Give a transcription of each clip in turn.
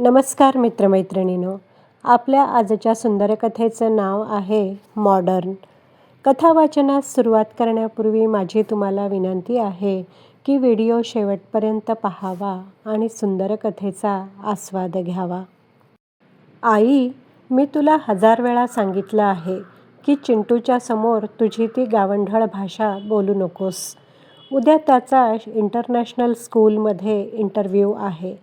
नमस्कार मित्रमैत्रिणींनो. आपल्या आजच्या सुंदर कथेचं नाव आहे मॉडर्न. कथा वाचनास सुरुवात करण्यापूर्वी माझी तुम्हाला विनंती आहे की व्हिडिओ शेवटपर्यंत पाहावा आणि सुंदर कथेचा आस्वाद घ्यावा. आई, मी तुला 1000 वेळा सांगितलं आहे की चिंटूच्या समोर तुझी ती गावंढळ भाषा बोलू नकोस. उद्या त्याचा इंटरनॅशनल स्कूलमध्ये इंटरव्ह्यू आहे.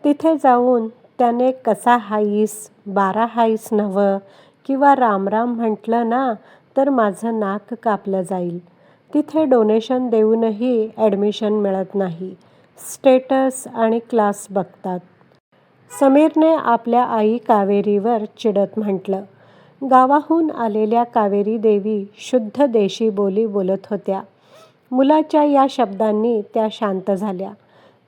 तिथे जाऊन त्याने कसा हाईस, 12 हाईस नव्हं किंवा रामराम म्हटलं ना तर माझं नाक कापलं जाईल. तिथे डोनेशन देऊनही ॲडमिशन मिळत नाही. स्टेटस आणि क्लास बघतात. समीरने आपल्या आई कावेरीवर चिडत म्हटलं. गावाहून आलेल्या कावेरी देवी शुद्ध देशी बोली बोलत होत्या. मुलाच्या या शब्दांनी त्या शांत झाल्या.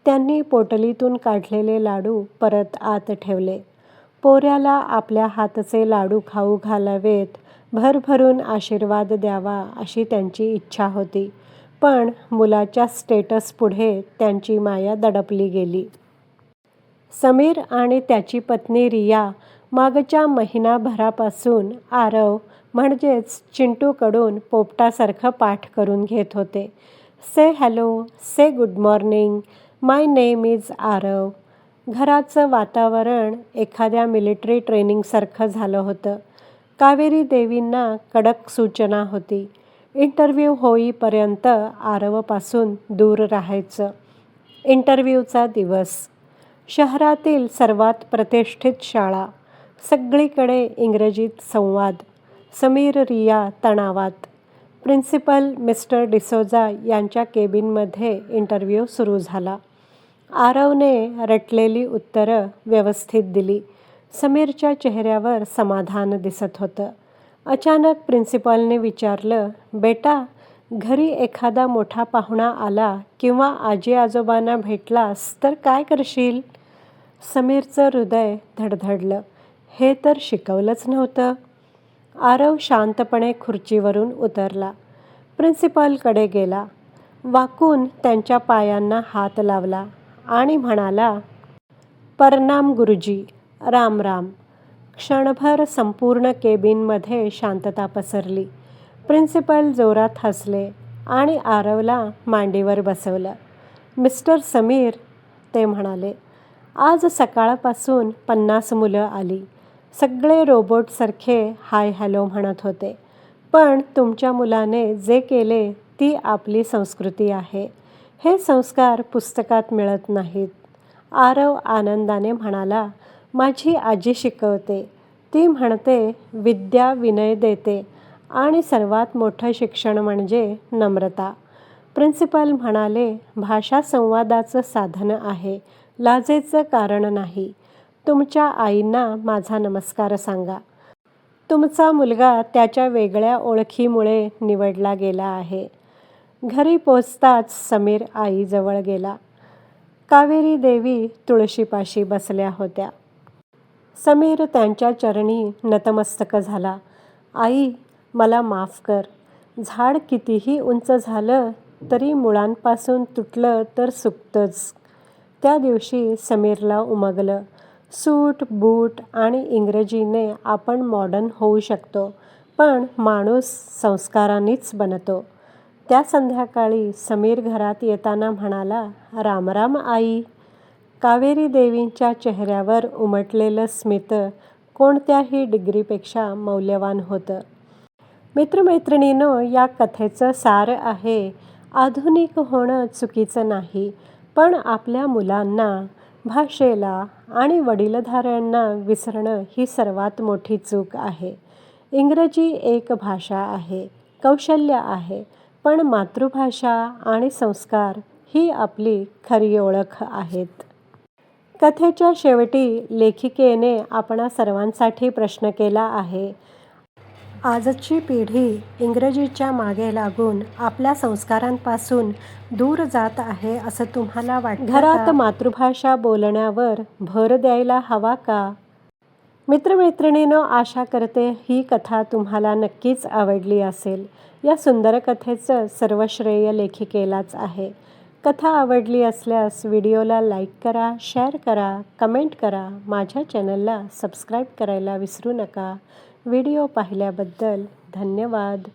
त्यांनी पोटलीतून काढलेले लाडू परत आत ठेवले. पोऱ्याला आपल्या हातचे लाडू खाऊ घालावेत, भरभरून आशीर्वाद द्यावा अशी त्यांची इच्छा होती. पण मुलाच्या स्टेटसपुढे त्यांची माया दडपली गेली. समीर आणि त्याची पत्नी रिया मागच्या महिनाभरापासून आरव म्हणजेच चिंटूकडून पोपटासारखं पाठ करून घेत होते. Say hello, say good morning, my name is Aarav. घराचं वातावरण एखाद्या मिलिटरी ट्रेनिंगसारखं झालं होतं. कावेरी देवींना कडक सूचना होती. इंटरव्ह्यू होईपर्यंत आरवपासून दूर राहायचं. इंटरव्ह्यूचा दिवस. शहरातील सर्वात प्रतिष्ठित शाळा. सगळीकडे इंग्रजीत संवाद. समीर रिया तणावात. प्रिन्सिपल मिस्टर डिसोजा यांच्या केबिनमध्ये इंटरव्ह्यू सुरू झाला. आरवने रटलेली उत्तरं व्यवस्थित दिली. समीरच्या चेहऱ्यावर समाधान दिसत होतं. अचानक प्रिन्सिपलने विचारलं, बेटा, घरी एखादा मोठा पाहुणा आला किंवा आजी आजोबांना भेटलास तर काय करशील? समीरचं हृदय धडधडलं. हे तर शिकवलंच नव्हतं. आरव शांतपणे खुर्चीवरून उतरला. प्रिन्सिपलकडे गेला. वाकून त्यांच्या पायांना हात लावला आणि म्हणाला, प्रणाम गुरुजी, राम राम. क्षणभर संपूर्ण केबिनमध्ये शांतता पसरली. प्रिन्सिपल जोरात हसले आणि आरवला मांडीवर बसवलं. मिस्टर समीर, ते म्हणाले, आज सकाळपासून 50 मुलं आली. सगळे रोबोटसारखे हाय हॅलो म्हणत होते. पण तुमच्या मुलाने जे केले ती आपली संस्कृती आहे. हे संस्कार पुस्तकात मिळत नाहीत. आरव आनंदाने म्हणाला, माझी आजी शिकवते. ती म्हणते विद्या विनय देते आणि सर्वात मोठं शिक्षण म्हणजे नम्रता. प्रिन्सिपल म्हणाले, भाषा संवादाचं साधन आहे, लाजेचं कारण नाही. तुमच्या आईंना माझा नमस्कार सांगा. तुमचा मुलगा त्याच्या वेगळ्या ओळखीमुळे निवडला गेला आहे. घरी पोचताच समीर आईजवळ गेला. कावेरी देवी तुळशीपाशी बसल्या होत्या. समीर त्यांच्या चरणी नतमस्तक झाला. आई, मला माफ कर. झाड कितीही उंच झालं तरी मुळांपासून तुटलं तर सुकतंच. त्या दिवशी समीरला उमगलं. सूट बूट आणि इंग्रजीने आपण मॉडर्न होऊ शकतो, पण माणूस संस्कारांनीच बनतो. त्या संध्याकाळी समीर घरात येताना म्हणाला, रामराम आई. कावेरी देवींच्या चेहऱ्यावर उमटलेलं स्मित कोणत्याही डिग्रीपेक्षा मौल्यवान होतं. मित्रमैत्रिणींनो, या कथेचं सार आहे, आधुनिक होणं चुकीचं नाही, पण आपल्या मुलांना, भाषेला आणि वडीलधाऱ्यांना विसरणं ही सर्वात मोठी चूक आहे. इंग्रजी एक भाषा आहे, कौशल्य आहे, पण मातृभाषा आणि संस्कार ही आपली खरी ओळख आहेत. कथेच्या शेवटी लेखिकेने आपणा सर्वांसाठी प्रश्न केला आहे. आजची पिढी इंग्रजीच्या मागे लागून आपल्या संस्कारांपासून दूर जात आहे असं तुम्हाला वाटतं का? घरात मातृभाषा बोलण्यावर भर द्यायला हवा का? मित्रमैत्रिणींनो, आशा करते ही कथा तुम्हाला नक्कीच आवडली असेल. या सुंदर कथेचं सर्व श्रेय लेखिकेलाच आहे. कथा आवडली असल्यास व्हिडिओला लाईक करा, शेअर करा, कमेंट करा. माझ्या चॅनलला सबस्क्राईब करायला विसरू नका. व्हिडिओ पाहिल्याबद्दल धन्यवाद.